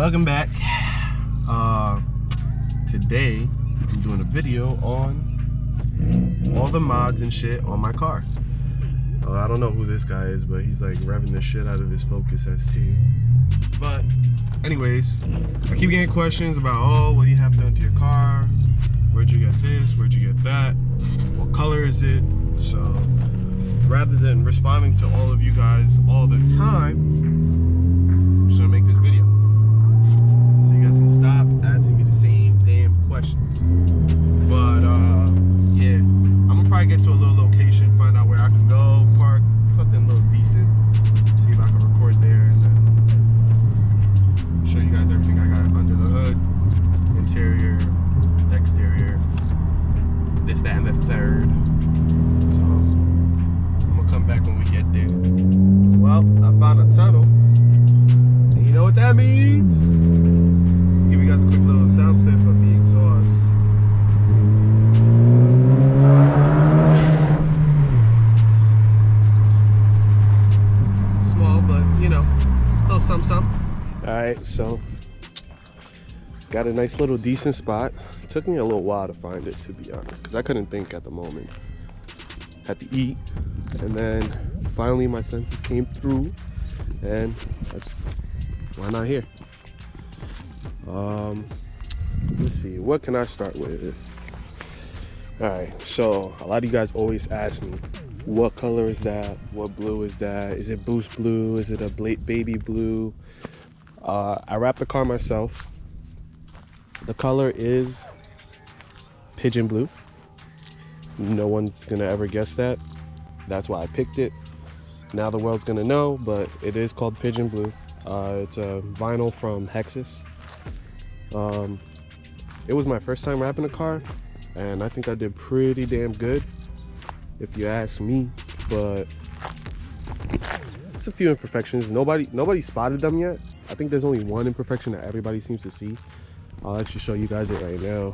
Welcome back. Today I'm doing a video on all the mods and shit on my car. I don't know who this guy is, but he's like revving the shit out of his Focus ST. But anyways, I keep getting questions about, oh, what do you have done to your car? Where'd you get this? Where'd you get that? What color is it? So rather than responding to all of you guys all the time, I'm just gonna make this video so you guys can stop asking me the same damn questions. But yeah, I'm gonna probably get to a little location, find out where I can go, park, something a little decent, see if I can record there, and then show you guys everything I got under the hood, interior, exterior, this, that, and the third. So I'm gonna come back when we get there. Well, I found a tunnel, and you know what that means? Give you guys a quick little sound clip of the exhaust. Small, but you know, a little something. All right, so got a nice little decent spot. It took me a little while to find it, to be honest, because I couldn't think at the moment. Had to eat, and then finally my senses came through, and why not here? Let's see, what can I start with? All right, so a lot of you guys always ask me, what color is that? What blue is that? Is it boost blue? Is it a baby blue? I wrapped the car myself. The color is pigeon blue. No one's gonna ever guess that. That's why I picked it. Now the world's gonna know, but it is called pigeon blue. It's a vinyl from Hexus. It was my first time wrapping a car, and I think I did pretty damn good, if you ask me. But it's a few imperfections. Nobody spotted them yet. I think there's only one imperfection that everybody seems to see. I'll actually show you guys it right now.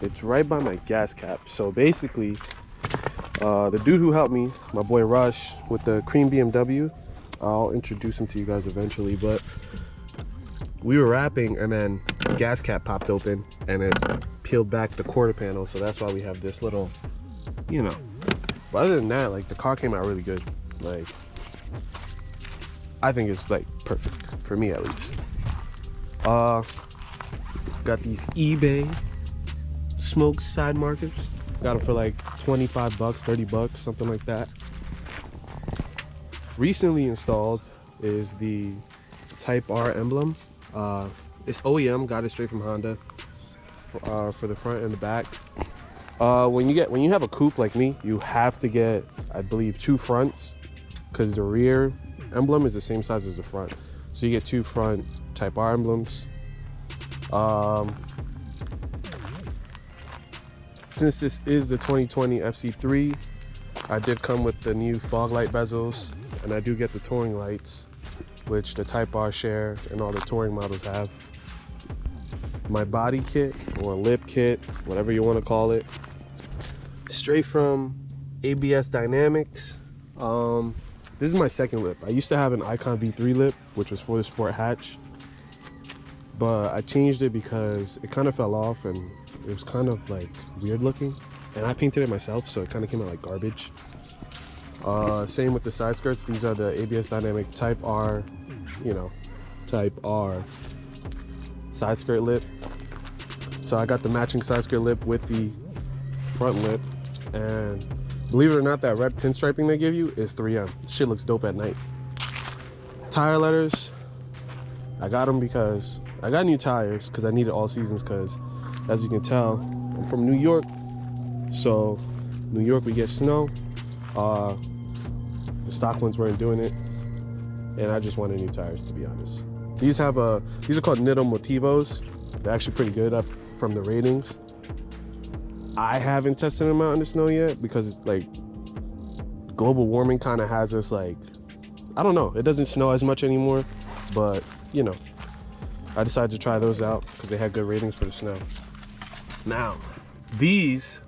It's right by my gas cap. So basically, the dude who helped me, my boy Rush, with the cream BMW, I'll introduce him to you guys eventually, but we were wrapping and then the gas cap popped open and it peeled back the quarter panel, so that's why we have this little, you know. But other than that, like, the car came out really good. Like, I think it's like perfect for me, at least. Got these eBay smoke side markers. Got them for like 25 bucks, 30 bucks, something like that. Recently installed is the Type R emblem. It's OEM, got it straight from Honda for the front and the back. When you have a coupe like me, you have to get, I believe, 2 fronts, because the rear emblem is the same size as the front. So you get 2 front Type R emblems. Since this is the 2020 FC3, I did come with the new fog light bezels, and I do get the touring lights, which the Type R share and all the touring models have. My body kit, or lip kit, whatever you want to call it, straight from ABS Dynamics. This is my second lip. I used to have an Icon V3 lip, which was for the sport hatch, but I changed it because it kind of fell off and it was kind of like weird looking, and I painted it myself, so it kind of came out like garbage. Same with the side skirts. These are the ABS Dynamic Type R, you know, Type R side skirt lip. So I got the matching side skirt lip with the front lip, and believe it or not, that red pinstriping they give you is 3M. Shit looks dope at night. Tire letters, I got them because I got new tires because I needed all seasons, because as you can tell, I'm from New York, so New York we get snow. The stock ones weren't doing it, and I just wanted new tires, to be honest. These are called Nitto Motivos. They're actually pretty good up from the ratings. I haven't tested them out in the snow yet because it's like global warming kind of has us like, I don't know, it doesn't snow as much anymore, but you know, I decided to try those out because they had good ratings for the snow. Now these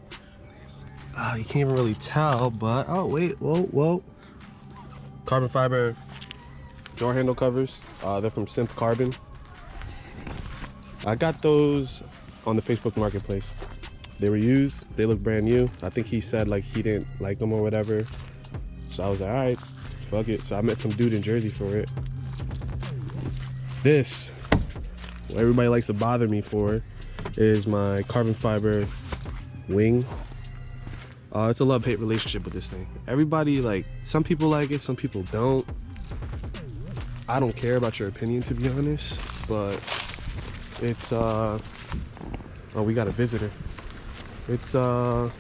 you can't even really tell, but oh wait, whoa, carbon fiber door handle covers. They're from Synth Carbon. I got those on the Facebook Marketplace. They were used, they look brand new. I think he said like he didn't like them or whatever. So I was like, all right, fuck it. So I met some dude in Jersey for it. This, what everybody likes to bother me for, is my carbon fiber wing. It's a love-hate relationship with this thing. Everybody, like, some people like it, some people don't. I don't care about your opinion, to be honest, but it's oh, we got a visitor. It's all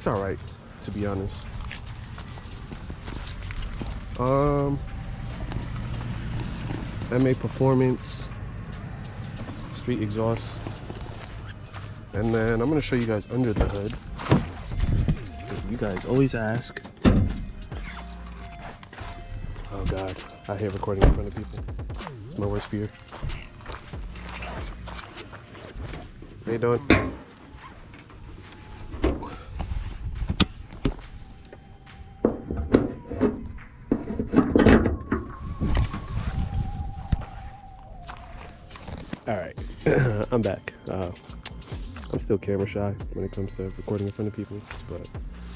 right, to be honest. Maperformance street exhaust, and then I'm gonna show you guys under the hood. You guys always ask. Oh God, I hate recording in front of people. It's my worst fear. How you doing? All right, I'm back. I'm still camera shy when it comes to recording in front of people, but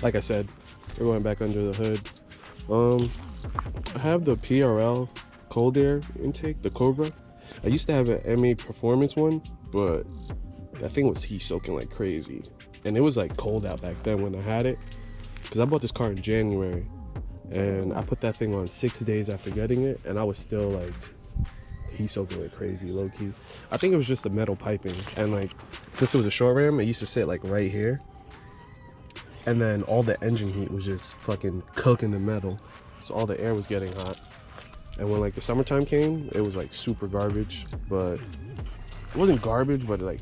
like I said, we're going back under the hood. I have the PRL cold air intake, the Cobra. I used to have an Maperformance one, but that thing was heat soaking like crazy, and it was like cold out back then when I had it, because I bought this car in January, and I put that thing on 6 days after getting it, and I was still like heat soaking like crazy, low key. I think it was just the metal piping, and like since it was a short ram, it used to sit like right here, and then all the engine heat was just fucking cooking the metal, so all the air was getting hot. And when like the summertime came, it was like super garbage. But it wasn't garbage, but like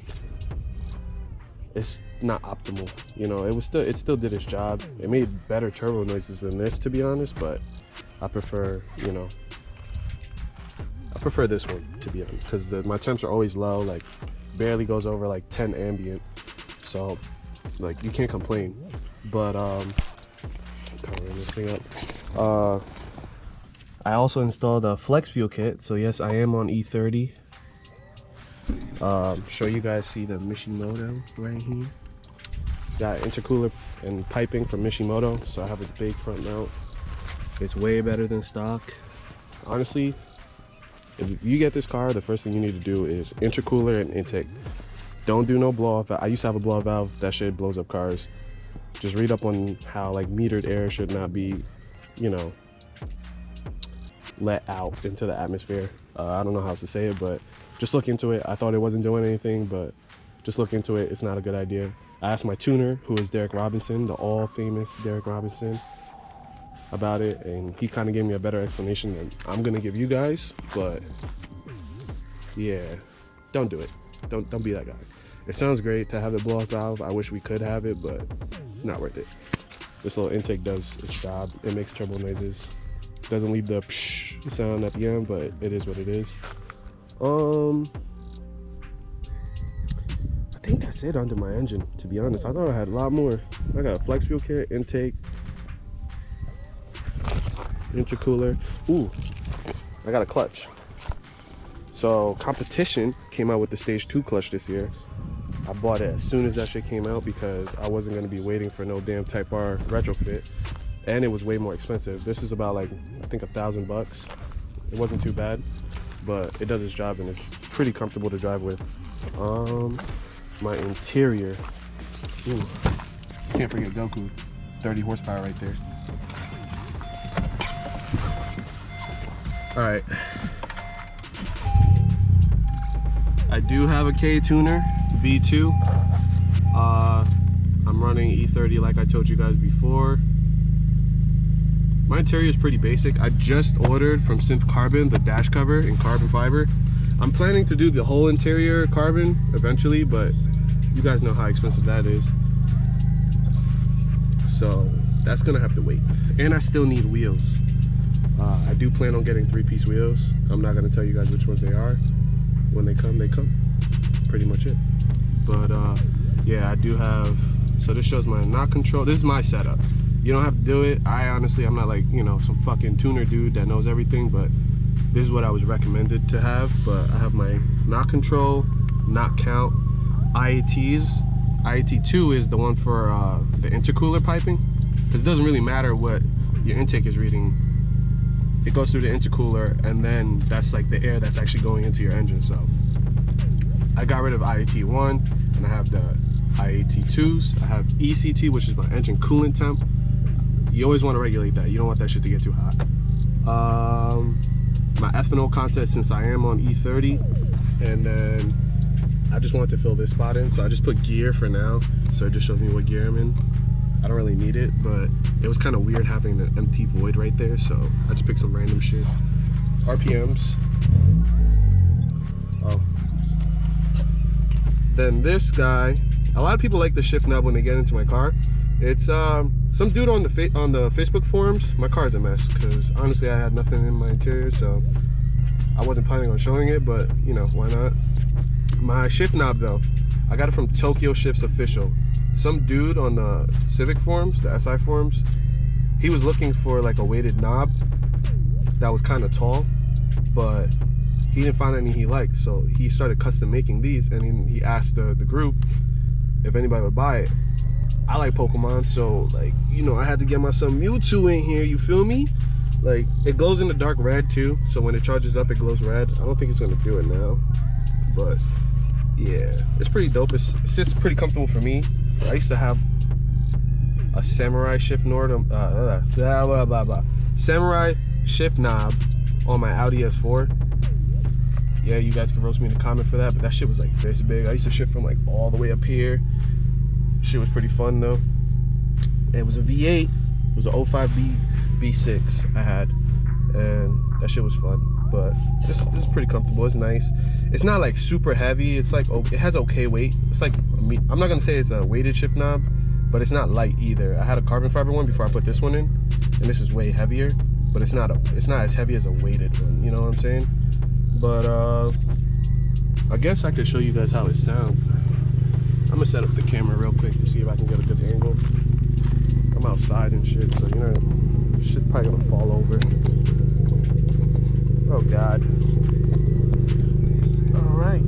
it's not optimal, you know. It still did its job. It made better turbo noises than this, to be honest, but I prefer, you know, I prefer this one, to be honest, because my temps are always low, like barely goes over like 10 ambient, so like you can't complain. But covering this thing up, I also installed a flex fuel kit, so yes, I am on E30. Show you guys, see the Mishimoto right here. Got intercooler and piping from Mishimoto, so I have a big front mount. It's way better than stock. Honestly, if you get this car, the first thing you need to do is intercooler and intake. Don't do no blow off. I used to have a blow off valve. That shit blows up cars. Just read up on how like metered air should not be, you know, let out into the atmosphere. I don't know how else to say it, but just look into it. I thought it wasn't doing anything, but just look into it. It's not a good idea. I asked my tuner, who is Derek Robinson, the all famous Derek Robinson, about it, and he kind of gave me a better explanation than I'm gonna give you guys. But yeah, don't do it. Don't be that guy. It sounds great to have the blow off valve. I wish we could have it, but not worth it. This little intake does its job. It makes turbo noises. Doesn't leave the psh sound at the end, but it is what it is. I think that's it under my engine, to be honest. I thought I had a lot more. I got a flex fuel kit, intake, intercooler. Ooh, I got a clutch. So competition came out with the stage 2 clutch this year. I bought it as soon as that shit came out because I wasn't gonna be waiting for no damn Type R retrofit, and it was way more expensive. This is about like, I think $1,000. It wasn't too bad, but it does its job and it's pretty comfortable to drive with. My interior, ooh, can't forget Goku, 30 horsepower right there. All right, I do have a K tuner V2. I'm running E30 like I told you guys before. My interior is pretty basic. I just ordered from Synth Carbon the dash cover in carbon fiber. I'm planning to do the whole interior carbon eventually, but you guys know how expensive that is. So that's gonna have to wait. And I still need wheels. I do plan on getting 3-piece wheels. I'm not gonna tell you guys which ones they are. When they come, they come. Pretty much it. But yeah, I do have, so this shows my knock control. This is my setup. You don't have to do it. I'm not like, you know, some fucking tuner dude that knows everything, but this is what I was recommended to have. But I have my knot control, knot count, IATs. IAT2 is the one for the intercooler piping, because it doesn't really matter what your intake is reading. It goes through the intercooler, and then that's like the air that's actually going into your engine. So I got rid of IAT1, and I have the IAT2s. I have ECT, which is my engine coolant temp. You always want to regulate that. You don't want that shit to get too hot. My ethanol content, since I am on E30, and then I just wanted to fill this spot in, so I just put gear for now, so it just shows me what gear I'm in. I don't really need it, but it was kind of weird having an empty void right there, so I just picked some random shit. RPMs. Oh. Then this guy, a lot of people like the shift knob when they get into my car. It's some dude on the Facebook forums. My car is a mess because honestly I had nothing in my interior, so I wasn't planning on showing it, but you know, why not? My shift knob though, I got it from Tokyo Shifts Official. Some dude on the Civic forums, the SI forums, he was looking for like a weighted knob that was kind of tall, but he didn't find any he liked, so he started custom making these, and he asked the group if anybody would buy it. I like Pokemon, so like, you know, I had to get myself Mewtwo in here, you feel me? Like, it glows in the dark red too, so when it charges up it glows red. I don't think it's gonna do it now, but yeah, it's pretty dope. It sits pretty comfortable for me. I used to have a Samurai shift Samurai shift knob on my Audi S4. Yeah, you guys can roast me in the comment for that, but that shit was like this big. I used to shift from like all the way up here. Shit was pretty fun though. It was a V8. It was an 05 B6 I had, and that shit was fun. But this is pretty comfortable. It's nice. It's not like super heavy. It's like, it has okay weight. It's like, I'm not gonna say it's a weighted shift knob, but it's not light either. I had a carbon fiber one before I put this one in, and this is way heavier, but it's not as heavy as a weighted one, you know what I'm saying? But I guess I could show you guys how it sounds. I'm gonna set up the camera real quick to see if I can get a good angle. I'm outside and shit, so you know, shit's probably gonna fall over. Oh God. All right.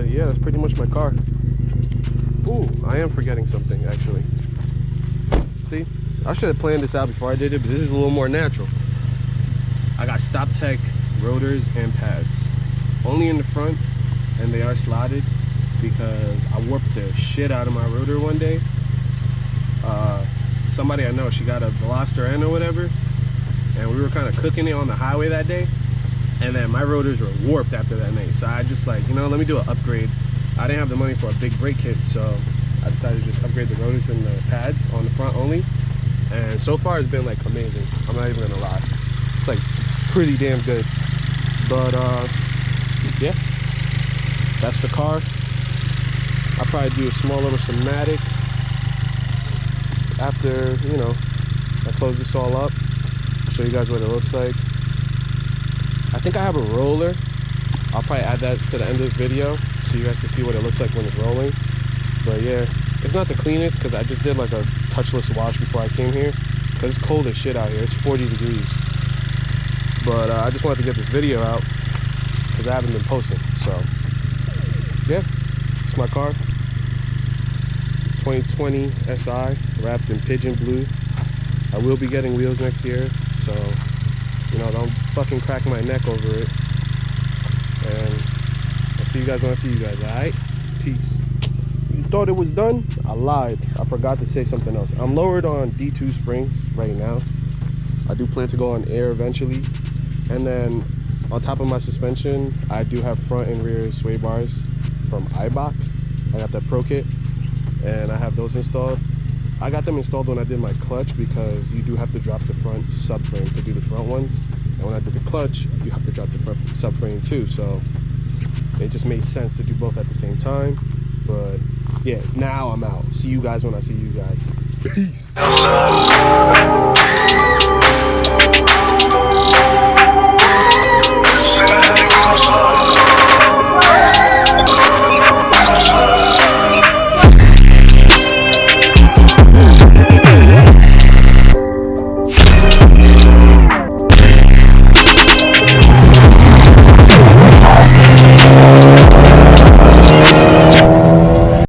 Yeah, that's pretty much my car. Ooh, I am forgetting something actually. See, I should have planned this out before I did it, but this is a little more natural. I got Stop Tech rotors and pads, only in the front, and they are slotted because I warped the shit out of my rotor one day. Somebody I know, she got a Veloster N or whatever, and we were kind of cooking it on the highway that day. And then my rotors were warped after that night. So I just like, you know, let me do an upgrade. I didn't have the money for a big brake kit, so I decided to just upgrade the rotors and the pads on the front only. And so far it's been like amazing. I'm not even gonna lie. It's like pretty damn good. But yeah, that's the car. I'll probably do a small little somatic after, you know, I close this all up. Show you guys what it looks like. I think I have a roller. I'll probably add that to the end of this video so you guys can see what it looks like when it's rolling. But yeah, it's not the cleanest because I just did like a touchless wash before I came here because it's cold as shit out here. It's 40 degrees. But I just wanted to get this video out because I haven't been posting. So yeah, it's my car. 2020 SI wrapped in pigeon blue. I will be getting wheels next year, so you know, don't fucking crack my neck over it. And I'll see you guys when I see you guys, alright? Peace. You thought it was done? I lied. I forgot to say something else. I'm lowered on D2 springs right now. I do plan to go on air eventually. And then on top of my suspension, I do have front and rear sway bars from Eibach. I got that Pro Kit. and I have those installed. I got them installed when I did my clutch because you do have to drop the front subframe to do the front ones. And when I did the clutch, you have to drop the front subframe too. So it just made sense to do both at the same time. But yeah, now I'm out. See you guys when I see you guys. Peace.